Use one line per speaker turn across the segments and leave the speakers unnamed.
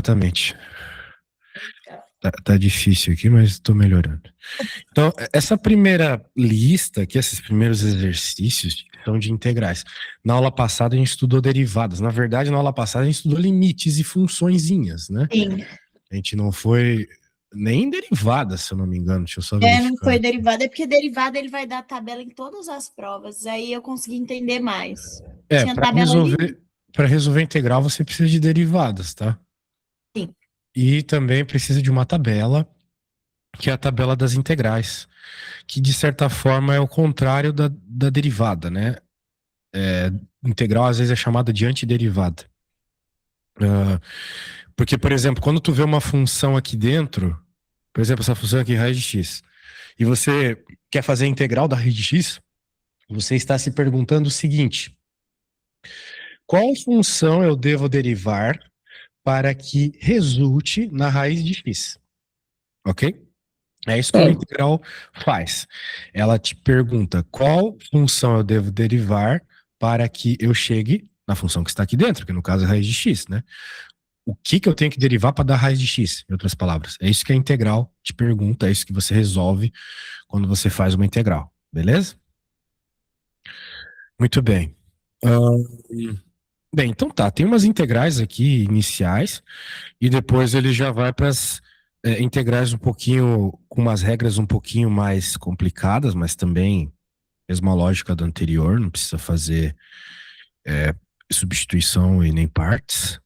Exatamente. Tá difícil aqui, mas estou melhorando. Então, essa primeira lista aqui, esses primeiros exercícios são de integrais. Na aula passada a gente estudou derivadas. Na verdade, na aula passada a gente estudou limites e funçõezinhas, né?
Sim.
A gente não foi nem derivada, se eu não me engano. Deixa eu só verificar.
Não foi derivada, porque derivada ele vai dar tabela em todas as provas. Aí eu consegui entender mais. Tinha tabela ali.
Para resolver integral você precisa de derivadas, tá?
Sim.
E também precisa de uma tabela, que é a tabela das integrais, que de certa forma é o contrário da derivada, né? Integral às vezes é chamada de antiderivada. Porque, por exemplo, quando tu vê uma função aqui dentro, por exemplo, essa função aqui, raiz de x, e você quer fazer a integral da raiz de x, você está se perguntando o seguinte: qual função eu devo derivar para que resulte na raiz de x? Ok? É isso que uma integral faz. Ela te pergunta qual função eu devo derivar para que eu chegue na função que está aqui dentro, que no caso é a raiz de x, né? O que eu tenho que derivar para dar raiz de x, em outras palavras. É isso que a integral te pergunta, é isso que você resolve quando você faz uma integral, beleza? Muito bem. Bem, então tá, tem umas integrais aqui iniciais e depois ele já vai para as integrais um pouquinho, com umas regras um pouquinho mais complicadas, mas também mesma lógica do anterior, não precisa fazer substituição e nem partes.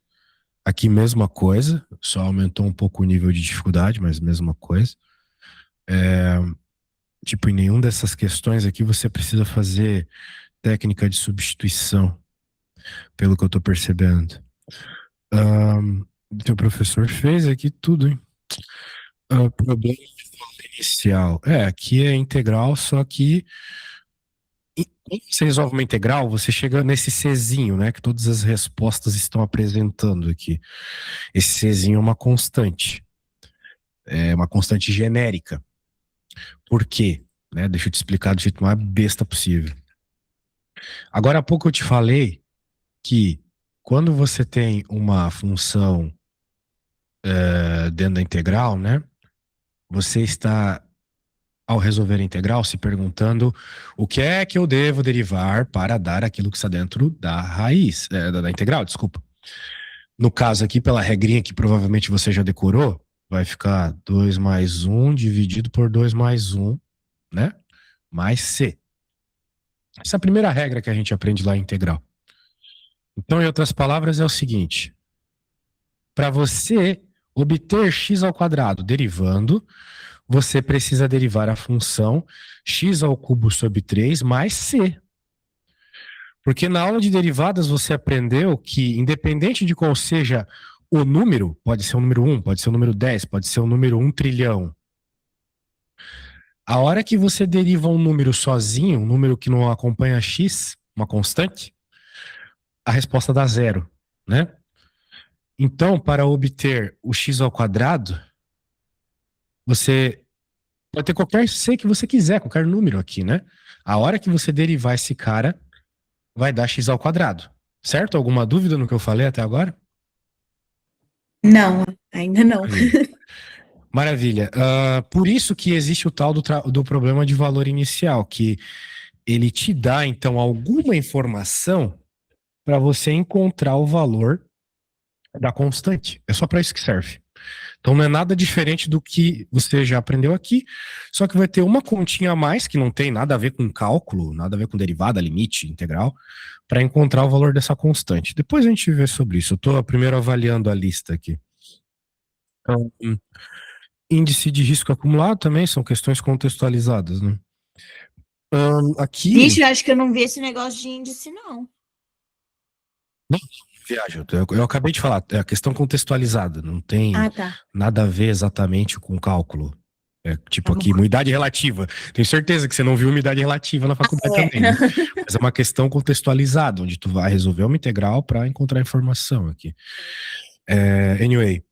Aqui mesma coisa, só aumentou um pouco o nível de dificuldade, mas mesma coisa. Tipo, em nenhuma dessas questões aqui você precisa fazer técnica de substituição, pelo que eu tô percebendo. O teu professor fez aqui tudo, hein? Problema de valor inicial. Aqui é integral, só que quando você resolve uma integral, você chega nesse Czinho, né? Que todas as respostas estão apresentando aqui. Esse Czinho é uma constante. É uma constante genérica. Por quê? Né? Deixa eu te explicar do jeito mais besta possível. Agora há pouco eu te falei que quando você tem uma função dentro da integral, né? Você está, ao resolver a integral, se perguntando o que é que eu devo derivar para dar aquilo que está dentro da raiz, da integral, desculpa. No caso aqui, pela regrinha que provavelmente você já decorou, vai ficar 2 mais 1 dividido por 2 mais 1, né? Mais C. Essa é a primeira regra que a gente aprende lá em integral. Então, em outras palavras, é o seguinte: para você obter x ao quadrado derivando, você precisa derivar a função x ao cubo sobre 3 mais c. Porque na aula de derivadas você aprendeu que, independente de qual seja o número, pode ser o número 1, pode ser o número 10, pode ser o número 1 trilhão. A hora que você deriva um número sozinho, um número que não acompanha x, uma constante, a resposta dá zero, né? Então, para obter o x ao quadrado, você pode ter qualquer c que você quiser, qualquer número aqui, né? A hora que você derivar esse cara, vai dar x ao quadrado. Certo? Alguma dúvida no que eu falei até agora?
Não, ainda não.
Maravilha. Por isso que existe o tal do problema de valor inicial, que ele te dá, então, alguma informação para você encontrar o valor da constante. É só para isso que serve. Então não é nada diferente do que você já aprendeu aqui, só que vai ter uma continha a mais, que não tem nada a ver com cálculo, nada a ver com derivada, limite, integral, para encontrar o valor dessa constante. Depois a gente vê sobre isso. Eu estou primeiro avaliando a lista aqui. Então, índice de risco acumulado também são questões contextualizadas, né? Aqui.
Vixe, eu acho que eu não vi esse negócio de índice, não.
Não, viagem. Eu acabei de falar, é a questão contextualizada, não tem nada a ver exatamente com cálculo. É tipo aqui, umidade relativa. Tenho certeza que você não viu umidade relativa na faculdade também, né? Mas é uma questão contextualizada, onde tu vai resolver uma integral para encontrar informação aqui. Anyway,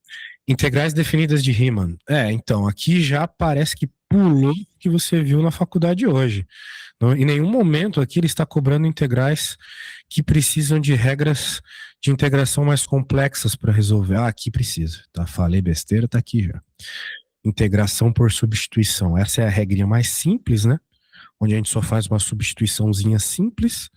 integrais definidas de Riemann. Então, aqui já parece que pulou o que você viu na faculdade hoje. Em nenhum momento aqui ele está cobrando integrais que precisam de regras de integração mais complexas para resolver. Ah, aqui precisa, tá? Falei besteira, tá aqui já. Integração por substituição. Essa é a regrinha mais simples, né? Onde a gente só faz uma substituiçãozinha simples.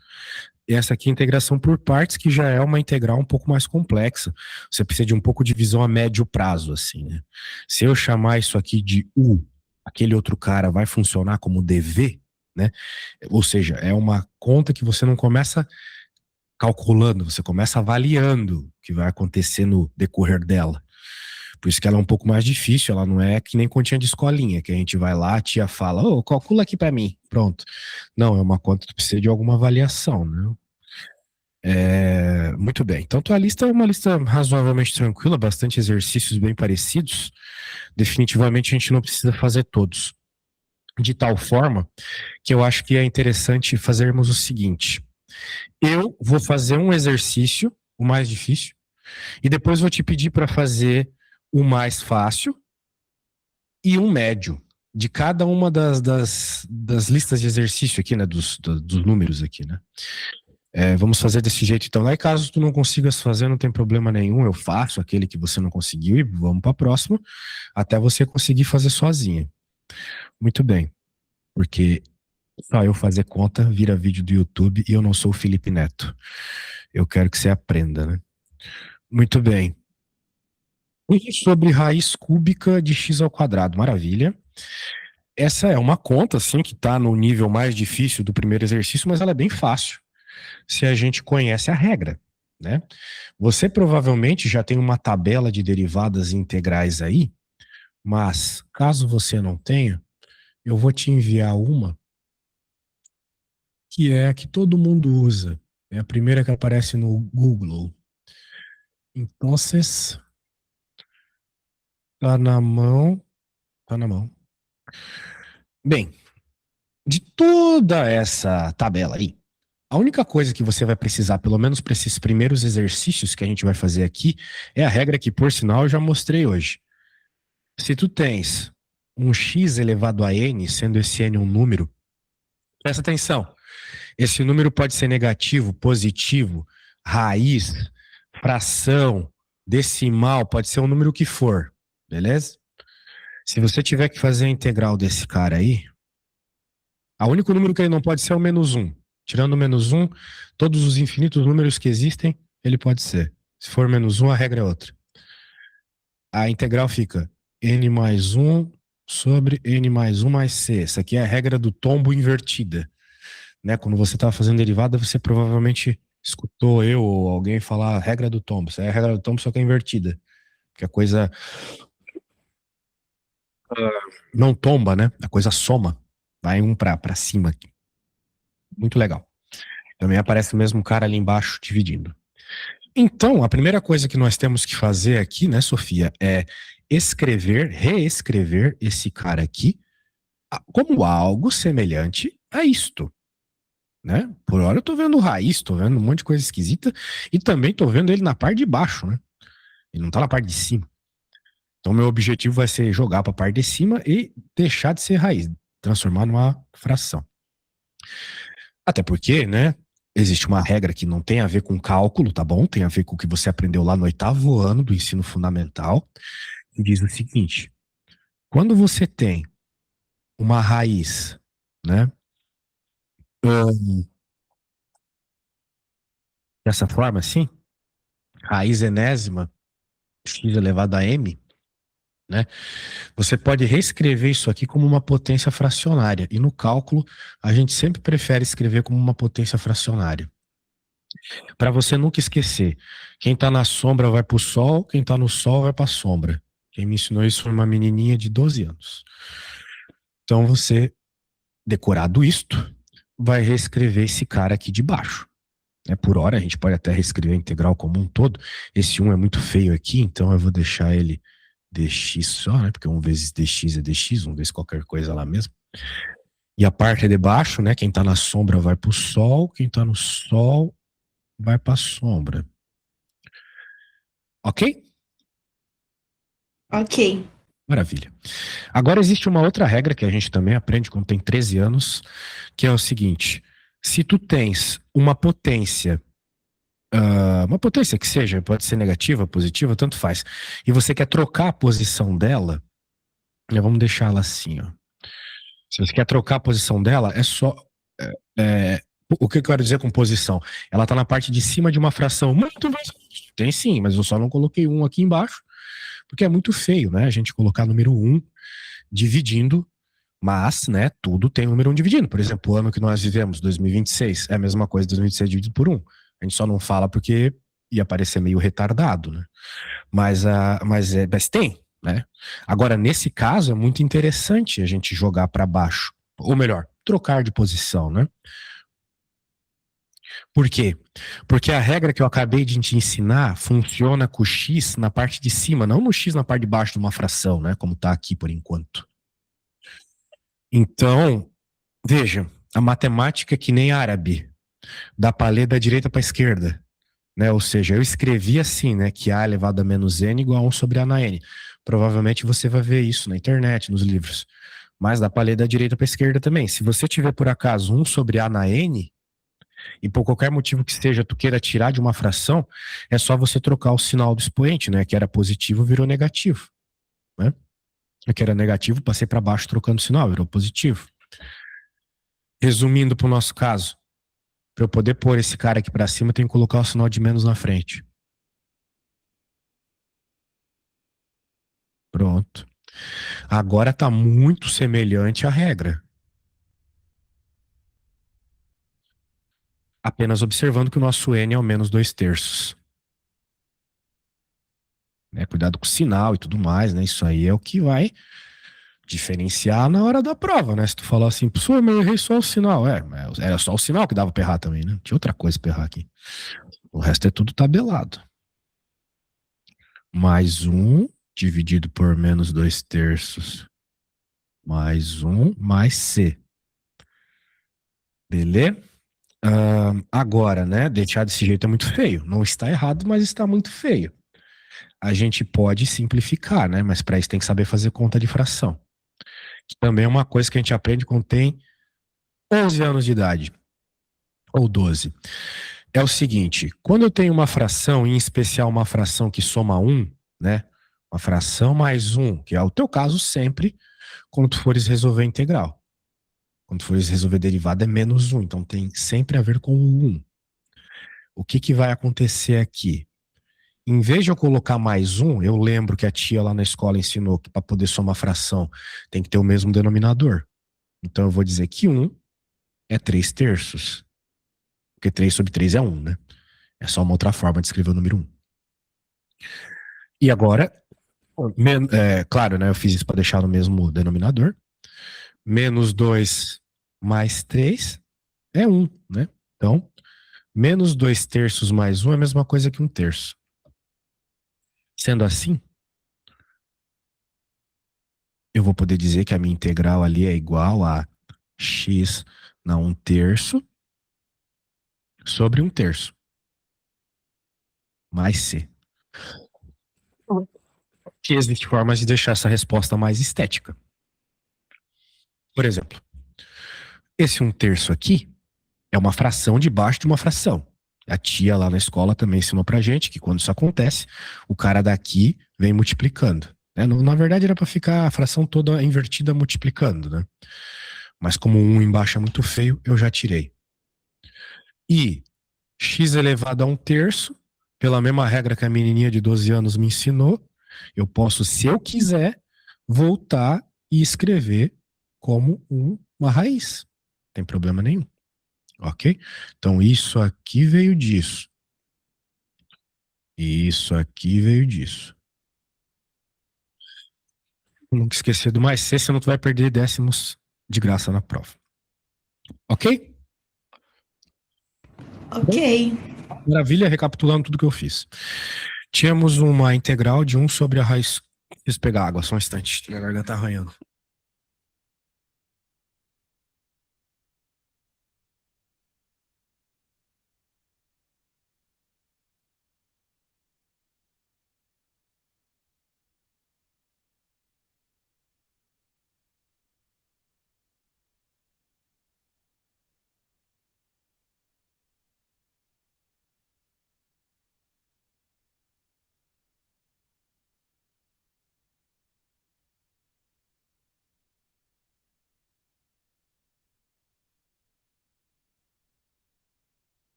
E essa aqui é a integração por partes, que já é uma integral um pouco mais complexa. Você precisa de um pouco de visão a médio prazo, assim, né? Se eu chamar isso aqui de U, aquele outro cara vai funcionar como DV, né? Ou seja, é uma conta que você não começa calculando, você começa avaliando o que vai acontecer no decorrer dela. Por isso que ela é um pouco mais difícil, ela não é que nem continha de escolinha, que a gente vai lá, a tia fala, ô, calcula aqui pra mim, pronto. Não, é uma conta que precisa de alguma avaliação, né? Muito bem, então a lista é uma lista razoavelmente tranquila, bastante exercícios bem parecidos. Definitivamente a gente não precisa fazer todos. De tal forma que eu acho que é interessante fazermos o seguinte, eu vou fazer um exercício, o mais difícil, e depois vou te pedir para fazer o mais fácil e um médio de cada uma das listas de exercício aqui, né? Dos números aqui, né? Vamos fazer desse jeito então. Aí caso tu não consigas fazer, não tem problema nenhum, eu faço aquele que você não conseguiu e vamos para a próxima, até você conseguir fazer sozinha. Muito bem, porque só eu fazer conta vira vídeo do YouTube e eu não sou o Felipe Neto. Eu quero que você aprenda, né? Muito bem. Sobre raiz cúbica de x ao quadrado, maravilha. Essa é uma conta, assim, que está no nível mais difícil do primeiro exercício, mas ela é bem fácil, se a gente conhece a regra, né? Você provavelmente já tem uma tabela de derivadas integrais aí, mas caso você não tenha, eu vou te enviar uma que é a que todo mundo usa. É a primeira que aparece no Google. Então, tá na mão, tá na mão. Bem, de toda essa tabela aí, a única coisa que você vai precisar, pelo menos para esses primeiros exercícios que a gente vai fazer aqui, é a regra que, por sinal, eu já mostrei hoje. Se tu tens um x elevado a n, sendo esse n um número, presta atenção. Esse número pode ser negativo, positivo, raiz, fração, decimal, pode ser um número que for, beleza? Se você tiver que fazer a integral desse cara aí, o único número que ele não pode ser é o menos 1. Tirando o menos 1, todos os infinitos números que existem, ele pode ser. Se for menos 1, a regra é outra. A integral fica n mais 1 sobre n mais 1 mais c. Essa aqui é a regra do tombo invertida. Né? Quando você estava fazendo derivada, você provavelmente escutou eu ou alguém falar a regra do tombo. Essa é a regra do tombo, só que é invertida. Que a coisa não tomba, né? A coisa soma. Vai um para cima aqui. Muito legal. Também aparece o mesmo cara ali embaixo dividindo. Então, a primeira coisa que nós temos que fazer aqui, né, Sofia, é reescrever esse cara aqui como algo semelhante a isto. Né? Por hora eu tô vendo raiz, tô vendo um monte de coisa esquisita e também tô vendo ele na parte de baixo, né? Ele não tá na parte de cima. Então meu objetivo vai ser jogar para a parte de cima e deixar de ser raiz, transformar numa fração. Até porque, né, existe uma regra que não tem a ver com cálculo, tá bom? Tem a ver com o que você aprendeu lá no 8º ano do ensino fundamental, que diz o seguinte: quando você tem uma raiz, né, dessa forma assim, raiz enésima x elevado a m, né? Você pode reescrever isso aqui como uma potência fracionária. E no cálculo, a gente sempre prefere escrever como uma potência fracionária. Para você nunca esquecer, quem está na sombra vai para o sol, quem está no sol vai para a sombra. Quem me ensinou isso foi uma menininha de 12 anos. Então você, decorado isto, vai reescrever esse cara aqui de baixo. Por hora, a gente pode até reescrever a integral como um todo. Esse 1 é muito feio aqui, então eu vou deixar ele dx só, né? Porque 1 vezes dx é dx, 1 vezes qualquer coisa lá mesmo. E a parte de baixo, né? Quem tá na sombra vai pro sol, quem tá no sol vai pra sombra. Ok?
Ok.
Maravilha. Agora existe uma outra regra que a gente também aprende quando tem 13 anos, que é o seguinte: se tu tens uma potência uma potência que seja, pode ser negativa, positiva, tanto faz. E você quer trocar a posição dela, vamos deixar ela assim, ó. Se você quer trocar a posição dela, é só. é, o que eu quero dizer com posição? Ela está na parte de cima de uma fração muito mais. Tem sim, mas eu só não coloquei um aqui embaixo, porque é muito feio, né? A gente colocar número um dividindo, mas, né, tudo tem número um dividindo. Por exemplo, o ano que nós vivemos, 2026, é a mesma coisa, 2026 dividido por um. A gente só não fala porque ia parecer meio retardado, né? Mas tem, né? Agora, nesse caso, é muito interessante a gente jogar para baixo. Ou melhor, trocar de posição, né? Por quê? Porque a regra que eu acabei de te ensinar funciona com o x na parte de cima, não no x na parte de baixo de uma fração, né? Como está aqui por enquanto. Então, veja, a matemática é que nem árabe, dá para ler da direita para a esquerda. Né? Ou seja, eu escrevi assim, né, que A elevado a menos N igual a 1 sobre A na N. Provavelmente você vai ver isso na internet, nos livros. Mas dá para ler da direita para a esquerda também. Se você tiver, por acaso, 1 sobre A na N, e por qualquer motivo que seja, tu queira tirar de uma fração, é só você trocar o sinal do expoente, né? Que era positivo, virou negativo. Né? Que era negativo, passei para baixo trocando o sinal, virou positivo. Resumindo para o nosso caso, para eu poder pôr esse cara aqui para cima, eu tenho que colocar o sinal de menos na frente. Pronto. Agora está muito semelhante à regra. Apenas observando que o nosso N é ao menos 2/3. Né? Cuidado com o sinal e tudo mais, né? Isso aí é o que vai diferenciar na hora da prova, né? Se tu falar assim, professor, mas eu errei só o sinal. Era só o sinal que dava pra errar também, né? Tinha outra coisa pra errar aqui. O resto é tudo tabelado. Mais um dividido por menos 2/3. Mais um, mais C. Beleza? Agora, né? Deixar desse jeito é muito feio. Não está errado, mas está muito feio. A gente pode simplificar, né? Mas para isso tem que saber fazer conta de fração. Que também é uma coisa que a gente aprende quando tem 11 anos de idade, ou 12. É o seguinte, quando eu tenho uma fração, em especial uma fração que soma um, né? Uma fração mais um, que é o teu caso sempre, quando tu fores resolver integral. Quando tu fores resolver derivada é menos um, então tem sempre a ver com o 1. O que que vai acontecer aqui? Em vez de eu colocar mais um, eu lembro que a tia lá na escola ensinou que para poder somar fração tem que ter o mesmo denominador. Então eu vou dizer que um é 3/3. Porque 3 sobre 3 é um, né? É só uma outra forma de escrever o número um. E agora, claro, né? Eu fiz isso para deixar no mesmo denominador. Menos 2 mais 3 é um, né? Então, menos 2/3 mais um é a mesma coisa que 1/3. Sendo assim, eu vou poder dizer que a minha integral ali é igual a x na 1/3 sobre 1/3 mais c. Que existe formas de deixar essa resposta mais estética. Por exemplo, esse 1/3 aqui é uma fração debaixo de uma fração. A tia lá na escola também ensinou pra gente que quando isso acontece, o cara daqui vem multiplicando. Né? Na verdade, era para ficar a fração toda invertida multiplicando, né? Mas como um embaixo é muito feio, eu já tirei. E x elevado a 1/3, pela mesma regra que a menininha de 12 anos me ensinou, eu posso, se eu quiser, voltar e escrever como uma raiz. Não tem problema nenhum. Ok? Então, isso aqui veio disso. E isso aqui veio disso. Nunca esquecer do mais C, senão tu vai perder décimos de graça na prova. Ok?
Ok.
Maravilha, recapitulando tudo que eu fiz. Tínhamos uma integral de 1 sobre a raiz. Preciso pegar água, só um instante. Minha garganta tá arranhando.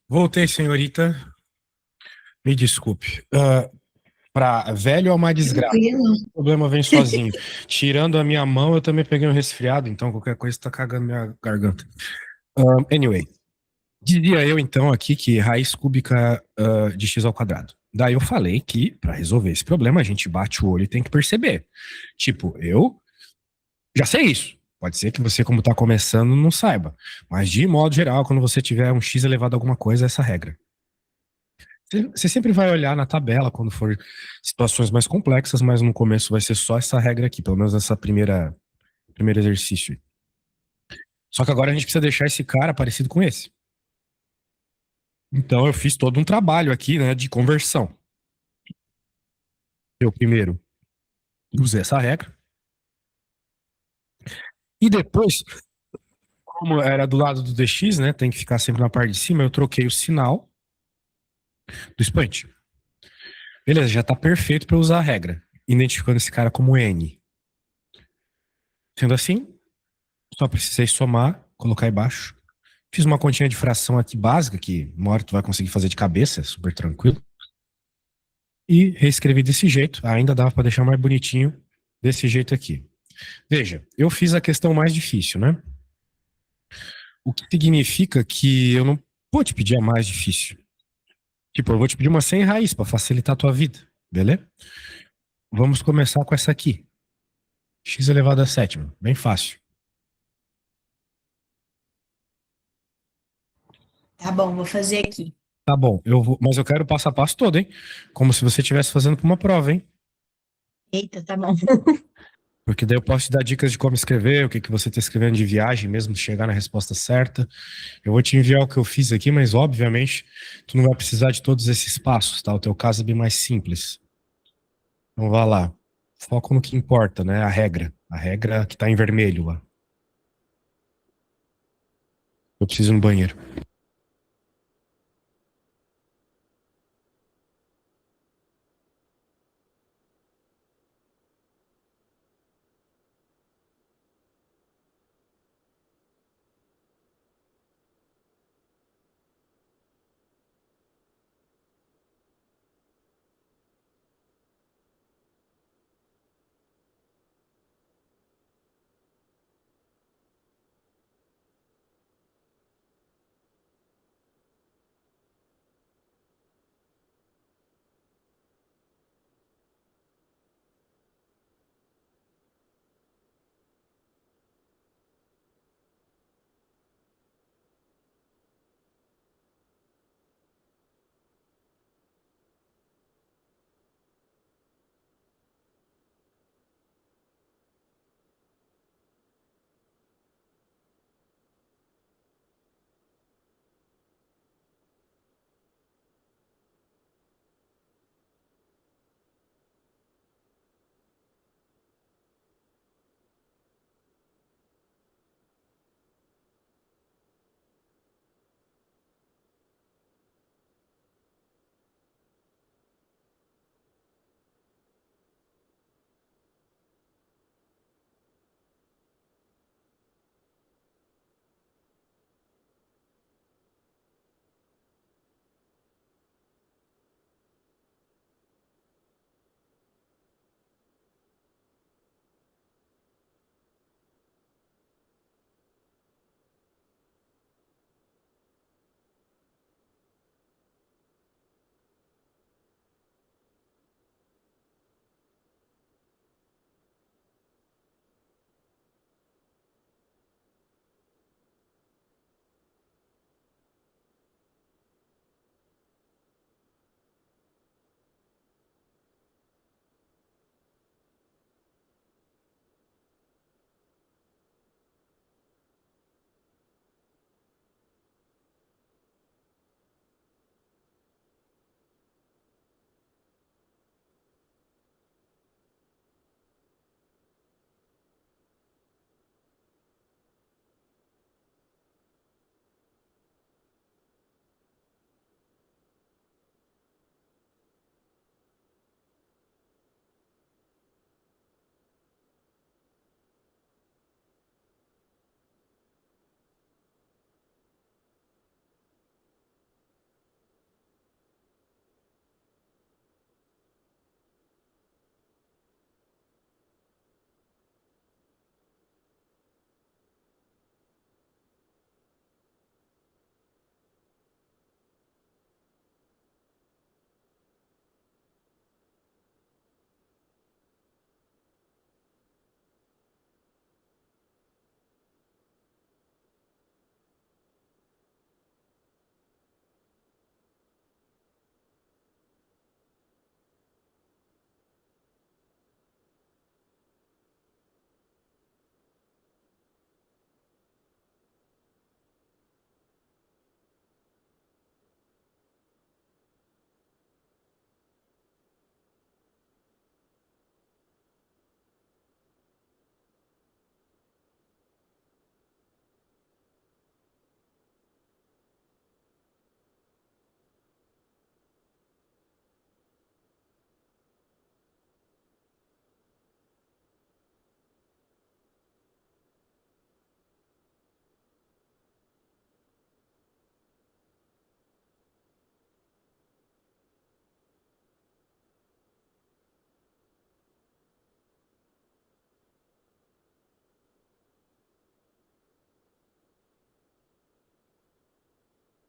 Voltei, senhorita. Me desculpe. Pra velho é uma desgraça.
Tranquilo.
O problema vem sozinho. Tirando a minha mão, eu também peguei um resfriado, então qualquer coisa tá cagando minha garganta. Anyway, dizia eu então aqui que raiz cúbica de x ao quadrado. Daí eu falei que para resolver esse problema a gente bate o olho e tem que perceber. Tipo, eu já sei isso. Pode ser que você, como está começando, não saiba. Mas de modo geral, quando você tiver um x elevado a alguma coisa, é essa regra. Você sempre vai olhar na tabela quando for situações mais complexas, mas no começo vai ser só essa regra aqui, pelo menos essa primeiro exercício. Só que agora a gente precisa deixar esse cara parecido com esse. Então eu fiz todo um trabalho aqui, né, de conversão. Eu primeiro usei essa regra e depois, como era do lado do dx, né, tem que ficar sempre na parte de cima, eu troquei o sinal do expoente. Beleza, já tá perfeito para usar a regra, identificando esse cara como n. Sendo assim, só precisei somar, colocar embaixo. Fiz uma continha de fração aqui básica, que uma hora tu vai conseguir fazer de cabeça, super tranquilo. E reescrevi desse jeito. Ainda dava para deixar mais bonitinho desse jeito aqui. Veja, eu fiz a questão mais difícil, né? O que significa que eu não vou te pedir a mais difícil. Tipo, eu vou te pedir uma sem raiz para facilitar a tua vida, beleza? Vamos começar com essa aqui. X elevado a sétima. Bem fácil.
Tá bom, vou fazer aqui.
Tá bom, mas eu quero o passo a passo todo, hein? Como se você estivesse fazendo para uma prova, hein?
Eita, tá bom.
Porque daí eu posso te dar dicas de como escrever, o que que você está escrevendo de viagem, mesmo chegar na resposta certa. Eu vou te enviar o que eu fiz aqui, mas obviamente tu não vai precisar de todos esses passos, tá? O teu caso é bem mais simples. Então vá lá. Foco no que importa, né? A regra. A regra que tá em vermelho lá. Eu preciso ir no banheiro.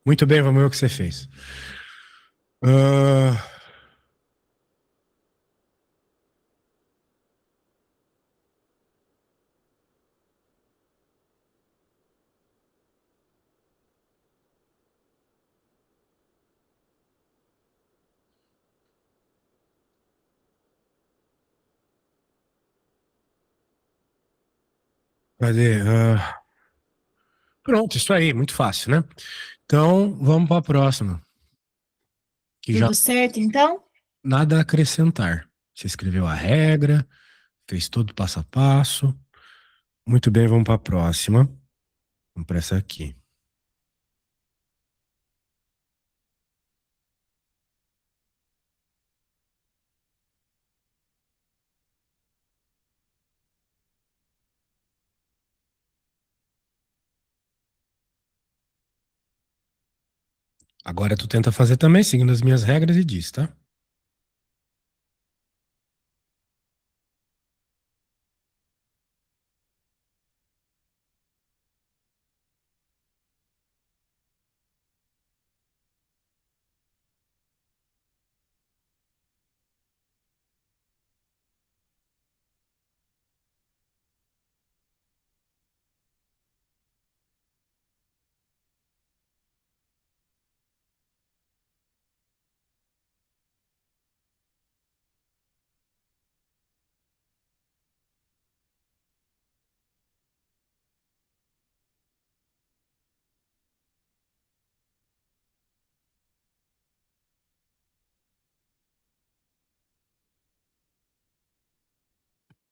Muito bem, vamos ver o que você fez. Ah, cadê? Pronto, isso aí, muito fácil, né? Então, vamos para a próxima. Que já
Tudo certo, então?
nada a acrescentar. Você escreveu a regra, fez todo o passo a passo. Muito bem, vamos para a próxima. Vamos para essa aqui. Agora tu tenta fazer também, seguindo as minhas regras e diz, tá?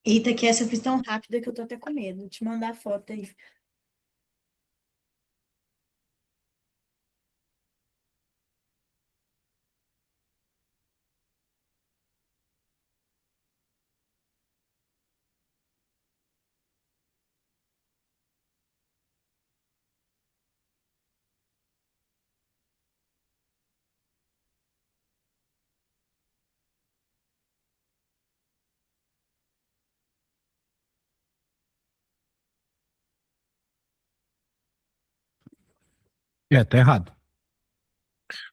Eita, que essa eu fiz tão rápida que eu tô até com medo. Vou te mandar a foto aí.
É, tá errado.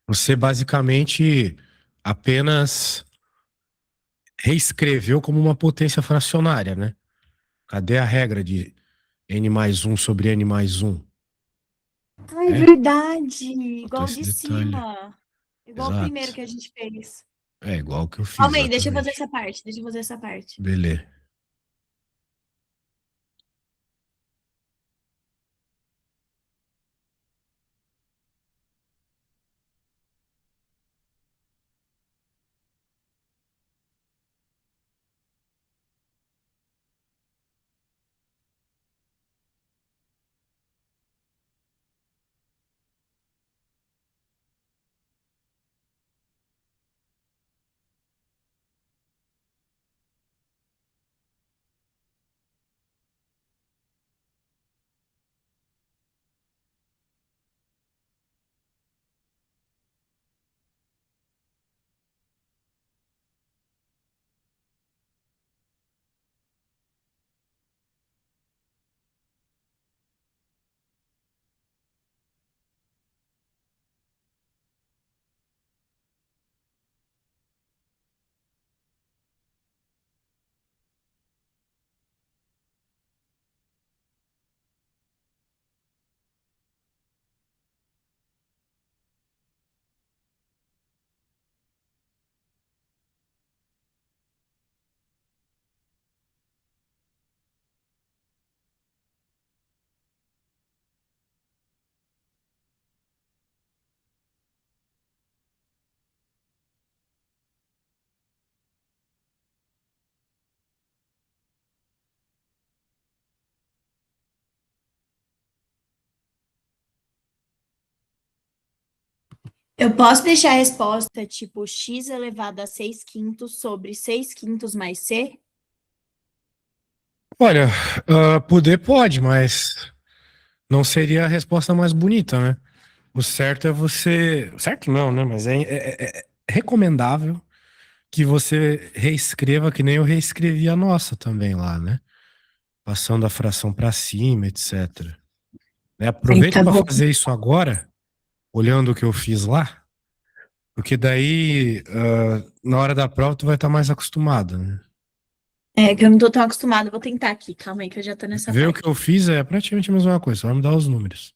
Você basicamente apenas reescreveu como uma potência fracionária, né? Cadê a regra de n mais um sobre n mais um?
Ai,
É,
verdade!
faltou
Igual
esse
de
detalhe.
cima. Igual o primeiro
Exato.
que a gente fez.
É igual que eu fiz,
Calma aí, deixa eu fazer
exatamente.
essa parte. Deixa eu fazer essa parte.
Beleza.
Eu posso deixar a resposta tipo x elevado a 6 quintos sobre 6 quintos mais c?
Olha, poder pode, mas não seria a resposta mais bonita, né? O certo é você. Certo não, né? Mas é recomendável que você reescreva que nem eu reescrevi a nossa também lá, né? Passando a fração para cima, etc. Né?
Aí
Aproveita
tá
para
bom.
fazer isso agora olhando o que eu fiz lá, porque daí, na hora da prova, tu vai estar mais acostumado, né?
É que eu não tô tão acostumada. Vou tentar aqui. Calma aí que eu já tô nessa
Ver o que
parte.
eu fiz é praticamente a mesma coisa, só vai mudar os números.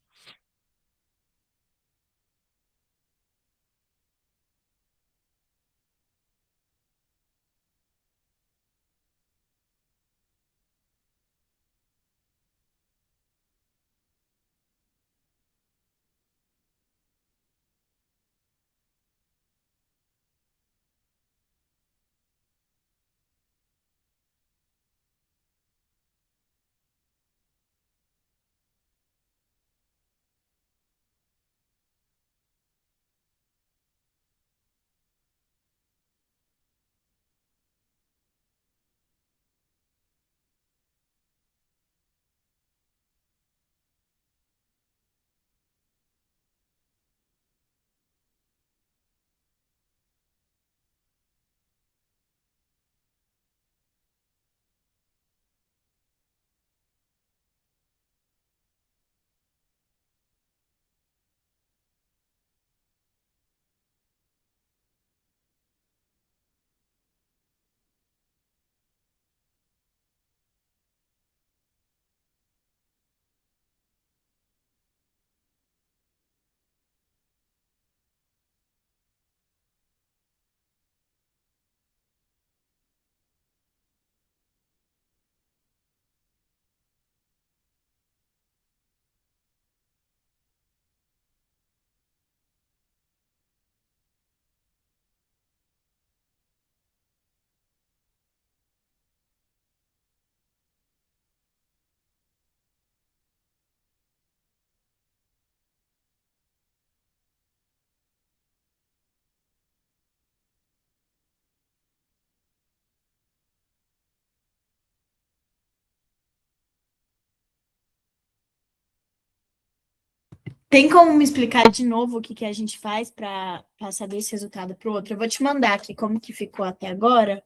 Tem como me explicar de novo o que que a gente faz para saber esse resultado para o outro? Eu vou te mandar aqui como que ficou até agora,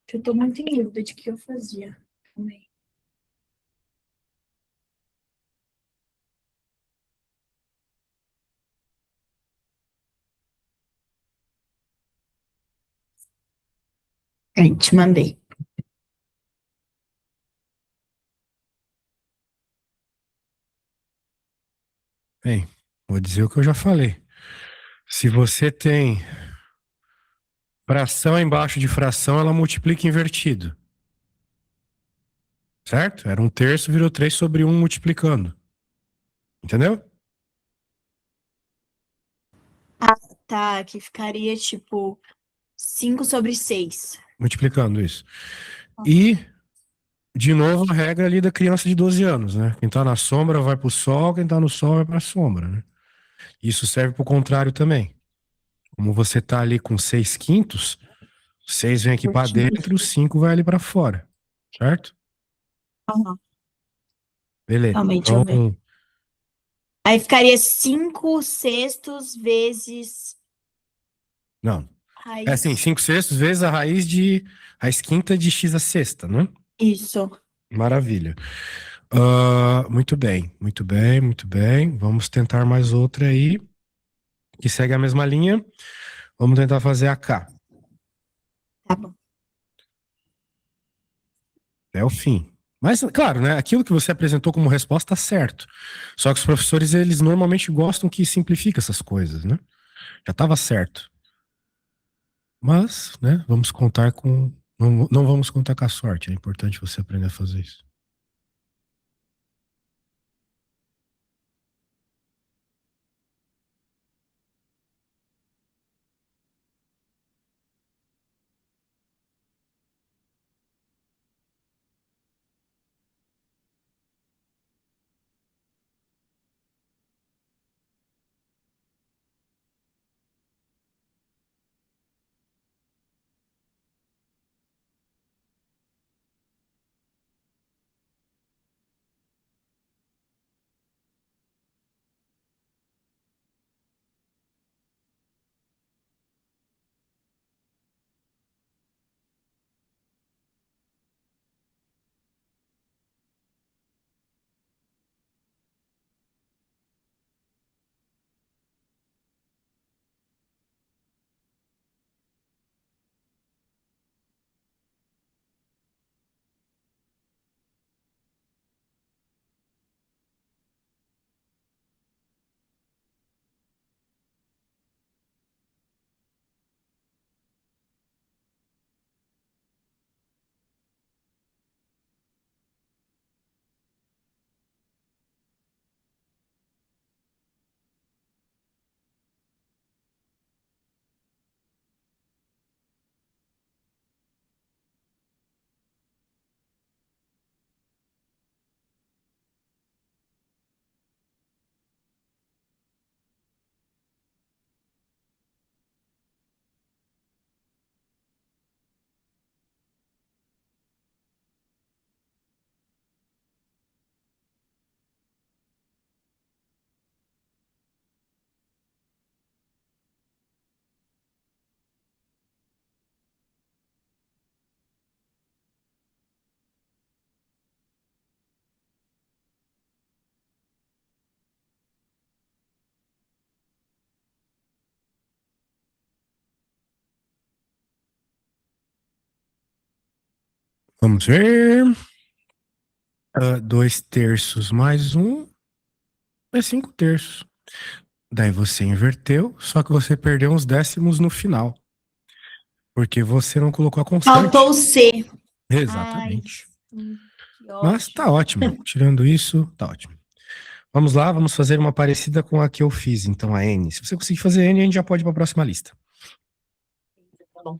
que eu tô muito em dúvida de que eu fazia. Calma aí. Aí, te mandei.
Bem, vou dizer o que eu já falei. Se você tem fração embaixo de fração, ela multiplica invertido, certo? Era um terço, virou 3 sobre um multiplicando. Entendeu?
Ah, tá, que ficaria tipo 5/6.
Multiplicando isso. E, de novo, a regra ali da criança de 12 anos, né? Quem tá na sombra vai pro sol, quem tá no sol vai pra sombra, né? Isso serve pro contrário também. Como você tá ali com 6 quintos, 6 vem aqui pra dentro, 5 vai ali pra fora, certo?
Aham.
Beleza.
Calma aí, deixa eu ver.
Então,
Aí ficaria 5/6 vezes
não. É assim,
raiz.
5 sextos vezes a raiz quinta de x a sexta, né?
Isso.
Maravilha. Muito bem, muito bem, muito bem. Vamos tentar mais outra aí, que segue a mesma linha. Vamos tentar fazer a K.
Tá bom.
É o fim. Mas, claro, né? Aquilo que você apresentou como resposta está certo. Só que os professores, eles normalmente gostam que simplifique essas coisas, né? Já estava certo. Mas, né? Vamos contar com. Não, não vamos contar com a sorte. É importante você aprender a fazer isso. Vamos ver. 2 terços mais um é 5 terços. Daí você inverteu, só que você perdeu uns décimos no final, porque você não colocou a
Faltou
constante.
o C. Ai,
Exatamente.
sim, que
Mas tá
ótimo.
ótimo. Tirando isso, tá ótimo. Vamos lá, vamos fazer uma parecida com a que eu fiz, então, a N. Se você conseguir fazer N, a gente já pode ir para a próxima lista.
Tá bom.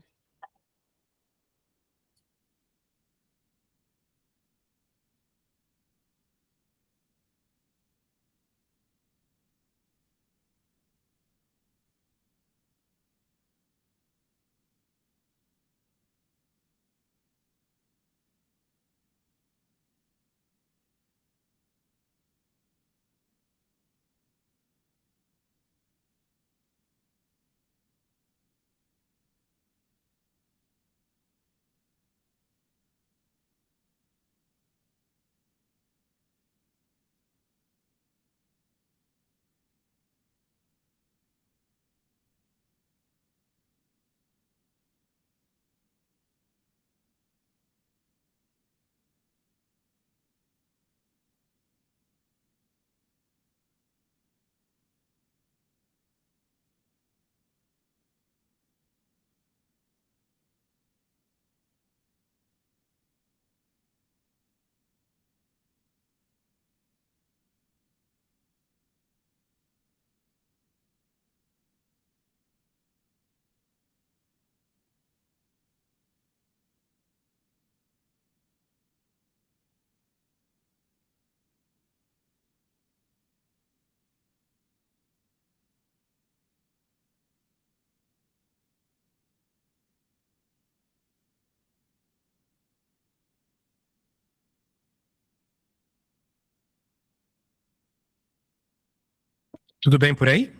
Tudo bem por aí?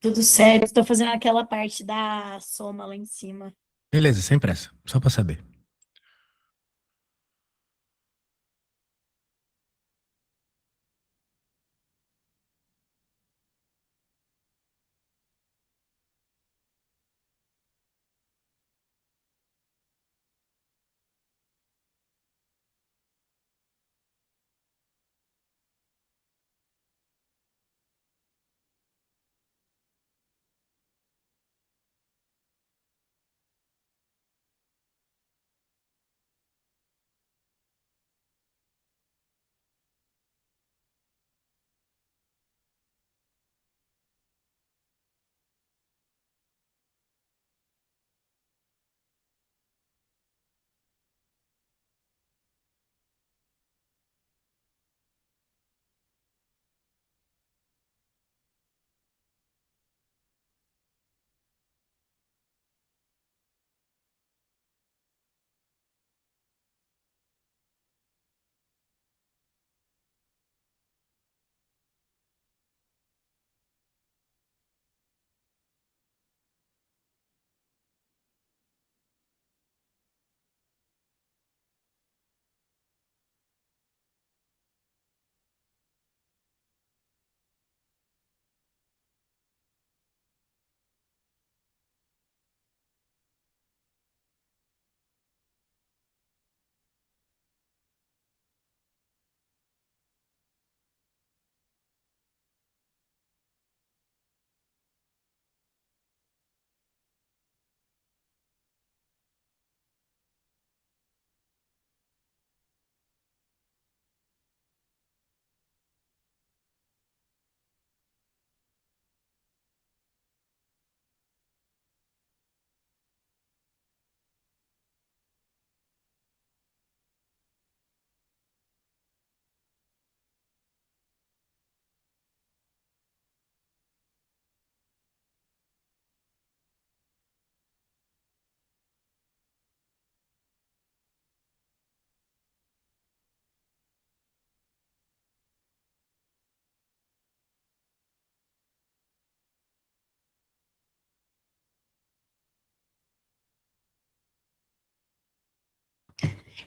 Tudo certo. Estou fazendo aquela parte da soma lá em cima.
Beleza, sem pressa. Só para saber.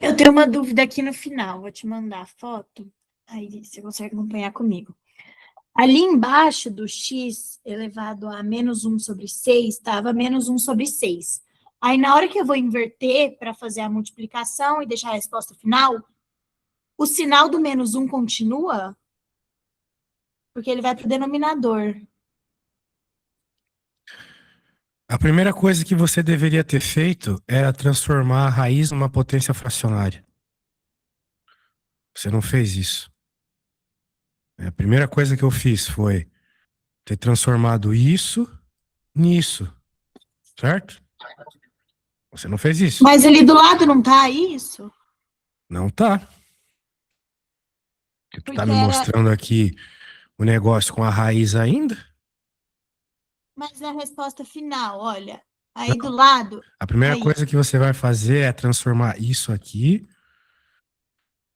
Eu tenho uma dúvida aqui no final. Vou te mandar a foto. Aí você consegue acompanhar comigo. Ali embaixo do x elevado a -1/6 estava -1/6. Aí, na hora que eu vou inverter para fazer a multiplicação e deixar a resposta final, o sinal do -1 continua, porque ele vai para o denominador.
A primeira coisa que você deveria ter feito era transformar a raiz numa potência fracionária. Você não fez isso. A primeira coisa que eu fiz foi ter transformado isso nisso, certo? Você não fez isso.
Mas ali do lado não tá isso?
Não tá. Porque tu tá
Porque
me
era.
mostrando aqui o negócio com a raiz ainda?
Mas é a resposta final, olha. Aí do
Não.
lado.
A primeira
Aí.
coisa que você vai fazer é transformar isso aqui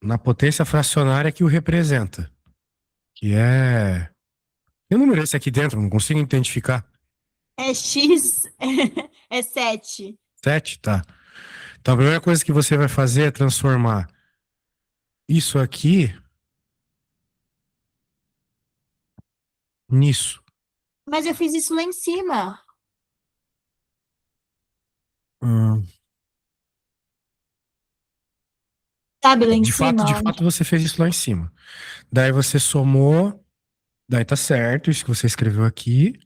na potência fracionária que o representa, que é... Que número é esse aqui dentro? Não consigo identificar.
É X, é 7.
7, tá. Então a primeira coisa que você vai fazer é transformar isso aqui nisso.
Mas eu fiz isso lá em cima.
Hum.
Sabe, lá em
De
cima, onde?
fato, você fez isso lá em cima. Daí você somou, daí tá certo, isso que você escreveu aqui.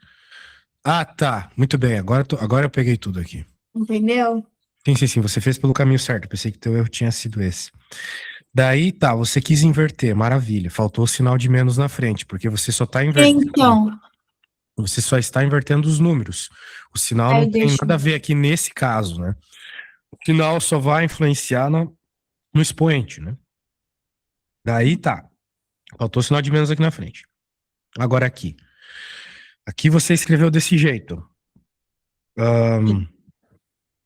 Ah, tá. Muito bem. Agora eu peguei tudo aqui.
Entendeu?
Sim, sim, sim. Você fez pelo caminho certo. Pensei que teu erro tinha sido esse. Daí, tá. Você quis inverter. Maravilha. Faltou o sinal de menos na frente, porque você só tá invertendo.
Então,
Você só está invertendo os números. O sinal não
aí
tem
deixa.
nada a ver aqui nesse caso, né? O sinal só vai influenciar no expoente, né? Daí, tá. Faltou o sinal de menos aqui na frente. Agora aqui. Aqui você escreveu desse jeito. Ahn,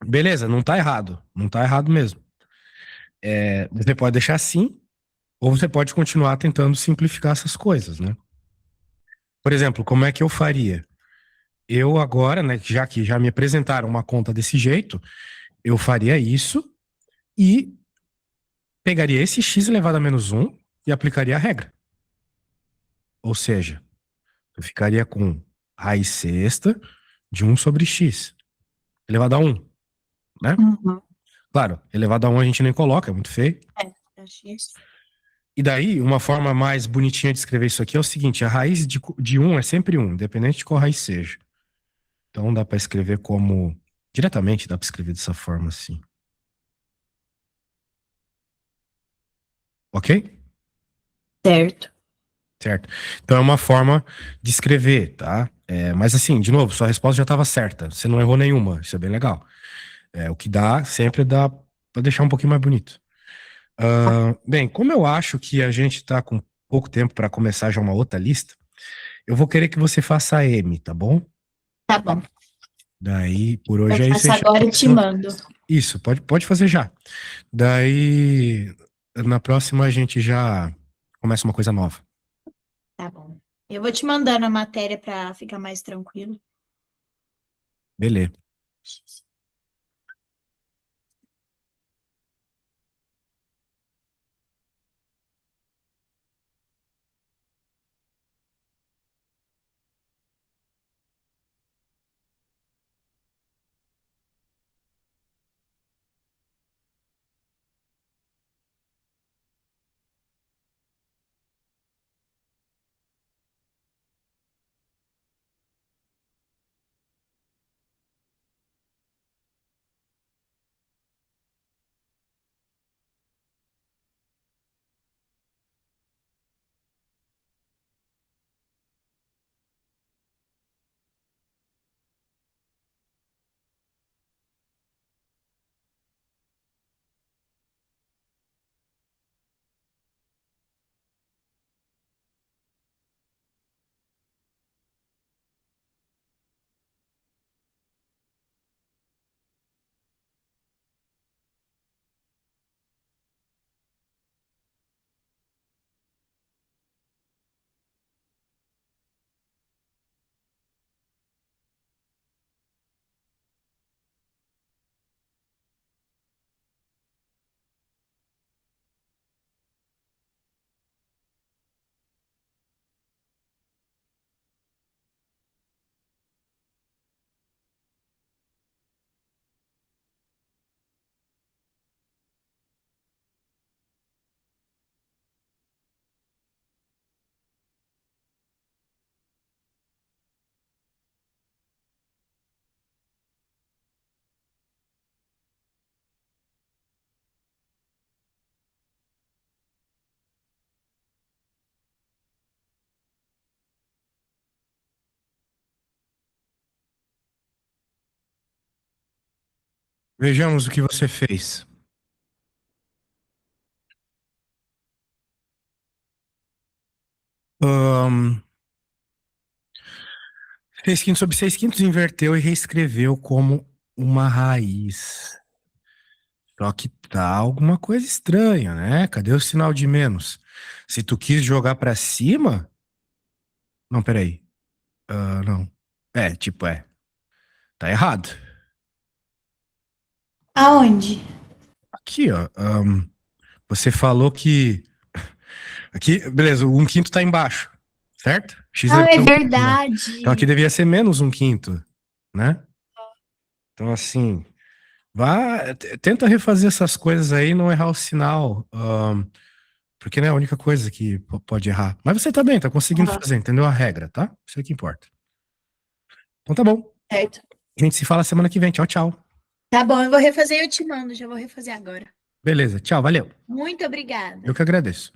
beleza, não tá errado. Não tá errado mesmo. Você pode deixar assim, ou você pode continuar tentando simplificar essas coisas, né? Por exemplo, como é que eu faria? Eu agora, né, já que já me apresentaram uma conta desse jeito, eu faria isso e pegaria esse x elevado a -1 e aplicaria a regra. Ou seja, eu ficaria com raiz sexta de 1/x elevado a 1, né?
Uhum.
Claro, elevado a 1 a gente nem coloca, é muito feio.
É X.
E daí, uma forma mais bonitinha de escrever isso aqui é o seguinte: a raiz de 1 é sempre 1, independente de qual raiz seja. Então dá para escrever como. Diretamente dá para escrever dessa forma assim. Ok?
Certo.
Certo. Então é uma forma de escrever, tá? Mas assim, de novo, sua resposta já estava certa. Você não errou nenhuma. Isso é bem legal. O que dá, sempre dá para deixar um pouquinho mais bonito. Bem, como eu acho que a gente está com pouco tempo para começar já uma outra lista, eu vou querer que você faça a M, tá bom?
Tá bom.
Daí, por
Eu
hoje é isso. A
faço
gente já
agora e te
começa
mando.
Isso, pode fazer já. Daí, na próxima a gente já começa uma coisa nova.
Tá bom. Eu vou te mandando a matéria para ficar mais tranquilo.
Beleza. Vejamos o que você fez. 6 quintos sobre 6 quintos inverteu e reescreveu como uma raiz. Só que tá alguma coisa estranha, né? Cadê o sinal de menos? Se tu quis jogar pra cima. Não, peraí. Não. Tipo. Tá errado.
Aonde?
Aqui, ó. Você falou que. Aqui, beleza, o 1 quinto tá embaixo, certo? X
Ah, é
elevado ao quinto, né? Então aqui
verdade.
devia ser menos 1 quinto, né? Então, assim, tenta refazer essas coisas aí e não errar o sinal. Porque não é a única coisa que pode errar. Mas você tá bem, tá conseguindo
Aham,
fazer, entendeu a regra, tá? Isso é que importa. Então tá bom.
certo.
A gente se fala semana que vem. Tchau, tchau.
Tá bom, eu vou refazer e eu te mando. Já vou refazer agora.
Beleza, tchau, valeu.
Muito
Eu
obrigada.
que agradeço.